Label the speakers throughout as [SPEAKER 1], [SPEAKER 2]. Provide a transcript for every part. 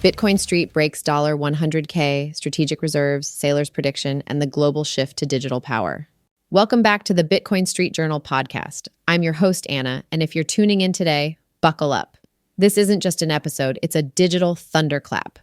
[SPEAKER 1] Bitcoin Street breaks $100K, strategic reserves, Saylor's prediction, and the global shift to digital power. Welcome back to the Bitcoin Street Journal podcast. I'm your host, Anna, and if you're tuning in today, buckle up. This isn't just an episode, it's a digital thunderclap.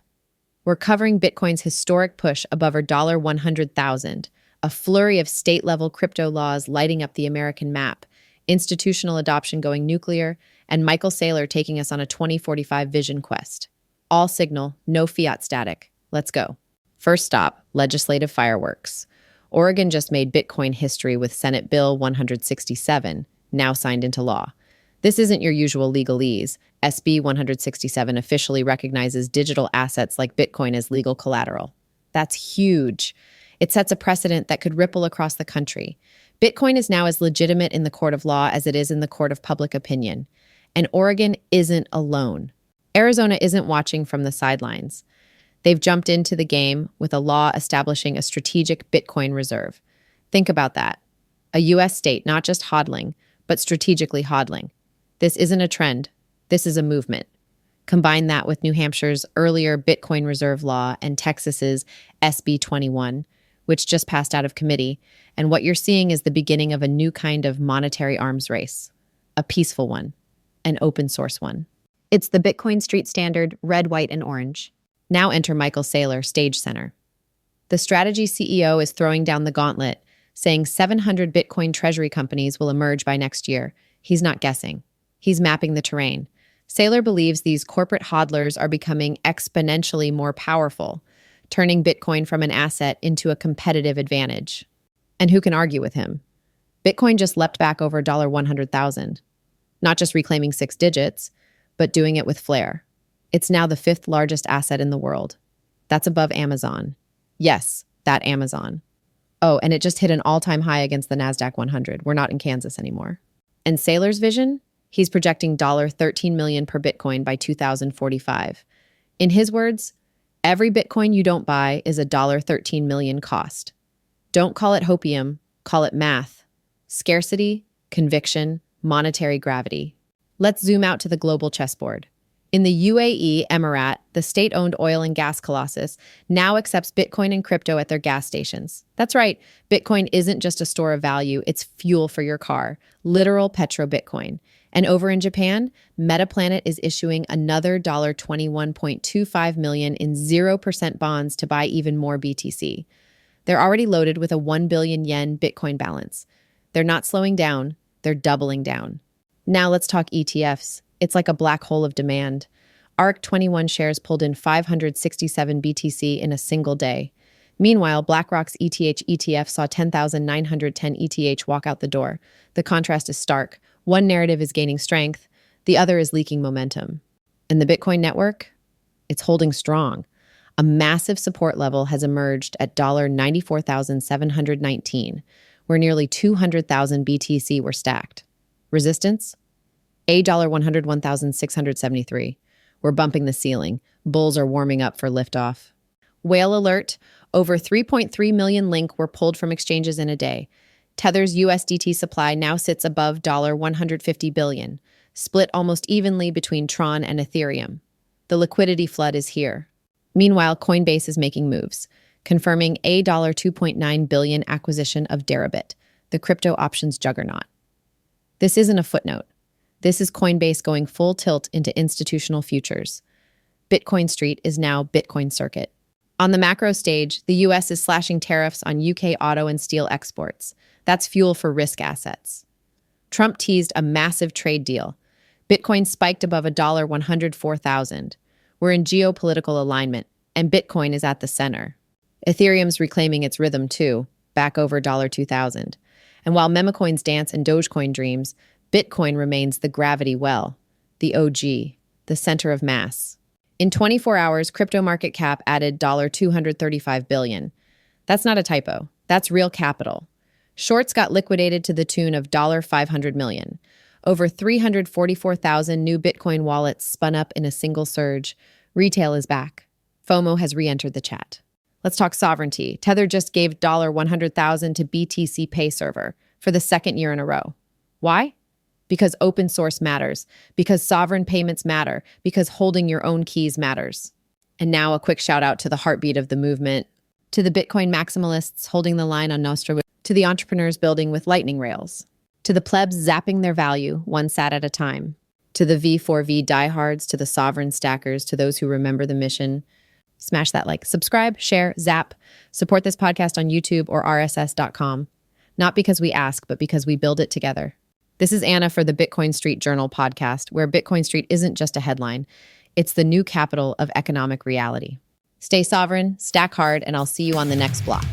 [SPEAKER 1] We're covering Bitcoin's historic push above our $100,000, a flurry of state-level crypto laws lighting up the American map, institutional adoption going nuclear, and Michael Saylor taking us on a 2045 vision quest. All signal, no fiat static. Let's go. First stop, legislative fireworks. Oregon just made Bitcoin history with Senate Bill 167, now signed into law. This isn't your usual legalese. SB 167 officially recognizes digital assets like Bitcoin as legal collateral. That's huge. It sets a precedent that could ripple across the country. Bitcoin is now as legitimate in the court of law as it is in the court of public opinion. And Oregon isn't alone. Arizona isn't watching from the sidelines. They've jumped into the game with a law establishing a strategic Bitcoin reserve. Think about that. A U.S. state not just hodling, but strategically hodling. This isn't a trend. This is a movement. Combine that with New Hampshire's earlier Bitcoin reserve law and Texas's SB 21, which just passed out of committee, and what you're seeing is the beginning of a new kind of monetary arms race. A peaceful one. An open source one.
[SPEAKER 2] It's the Bitcoin Street Standard, red, white, and orange.
[SPEAKER 1] Now enter Michael Saylor, stage center. The strategy CEO is throwing down the gauntlet, saying 700 Bitcoin treasury companies will emerge by next year. He's not guessing. He's mapping the terrain. Saylor believes these corporate hodlers are becoming exponentially more powerful, turning Bitcoin from an asset into a competitive advantage. And who can argue with him? Bitcoin just leapt back over $100,000. Not just reclaiming 6 digits, but doing it with flair. It's now the 5th largest asset in the world. That's above Amazon. Yes, that Amazon. Oh, and it just hit an all-time high against the NASDAQ 100. We're not in Kansas anymore. And Saylor's vision? He's projecting $13 million per Bitcoin by 2045. In his words, every Bitcoin you don't buy is a $13 million cost. Don't call it hopium, call it math. Scarcity, conviction, monetary gravity. Let's zoom out to the global chessboard. In the UAE Emirat, the state-owned oil and gas colossus now accepts Bitcoin and crypto at their gas stations. That's right, Bitcoin isn't just a store of value, it's fuel for your car, literal petro-Bitcoin. And over in Japan, Metaplanet is issuing another $21.25 million in 0% bonds to buy even more BTC. They're already loaded with a 1 billion yen Bitcoin balance. They're not slowing down, they're doubling down. Now let's talk ETFs. It's like a black hole of demand. ARK21 shares pulled in 567 BTC in a single day. Meanwhile, BlackRock's ETH ETF saw 10,910 ETH walk out the door. The contrast is stark. One narrative is gaining strength, the other is leaking momentum. And the Bitcoin network? It's holding strong. A massive support level has emerged at $94,719, where nearly 200,000 BTC were stacked. Resistance? $101,673. We're bumping the ceiling. Bulls are warming up for liftoff. Whale alert. Over 3.3 million Link were pulled from exchanges in a day. Tether's USDT supply now sits above $150 billion, split almost evenly between Tron and Ethereum. The liquidity flood is here. Meanwhile, Coinbase is making moves, confirming a $2.9 billion acquisition of Deribit, the crypto options juggernaut. This isn't a footnote. This is Coinbase going full tilt into institutional futures. Bitcoin Street is now Bitcoin Circuit. On the macro stage, the US is slashing tariffs on UK auto and steel exports. That's fuel for risk assets. Trump teased a massive trade deal. Bitcoin spiked above $104,000. We're in geopolitical alignment, and Bitcoin is at the center. Ethereum's reclaiming its rhythm too, back over $2,000. And while memecoins dance and Dogecoin dreams, Bitcoin remains the gravity well, the OG, the center of mass. In 24 hours, crypto market cap added $235 billion. That's not a typo. That's real capital. Shorts got liquidated to the tune of $500 million. Over 344,000 new Bitcoin wallets spun up in a single surge. Retail is back. FOMO has re-entered the chat. Let's talk sovereignty. Tether just gave $100,000 to BTC Pay server for the second year in a row. Why? Because open source matters, because sovereign payments matter, because holding your own keys matters. And now a quick shout out to the heartbeat of the movement, to the Bitcoin maximalists holding the line on Nostra, to the entrepreneurs building with lightning rails, to the plebs zapping their value one sat at a time, to the V4V diehards, to the sovereign stackers, to those who remember the mission. Smash that like, subscribe, share, zap, support this podcast on YouTube or rss.com. Not because we ask, but because we build it together. This is Anna for the Bitcoin Street Journal podcast, where Bitcoin Street isn't just a headline. It's the new capital of economic reality. Stay sovereign, stack hard, and I'll see you on the next block.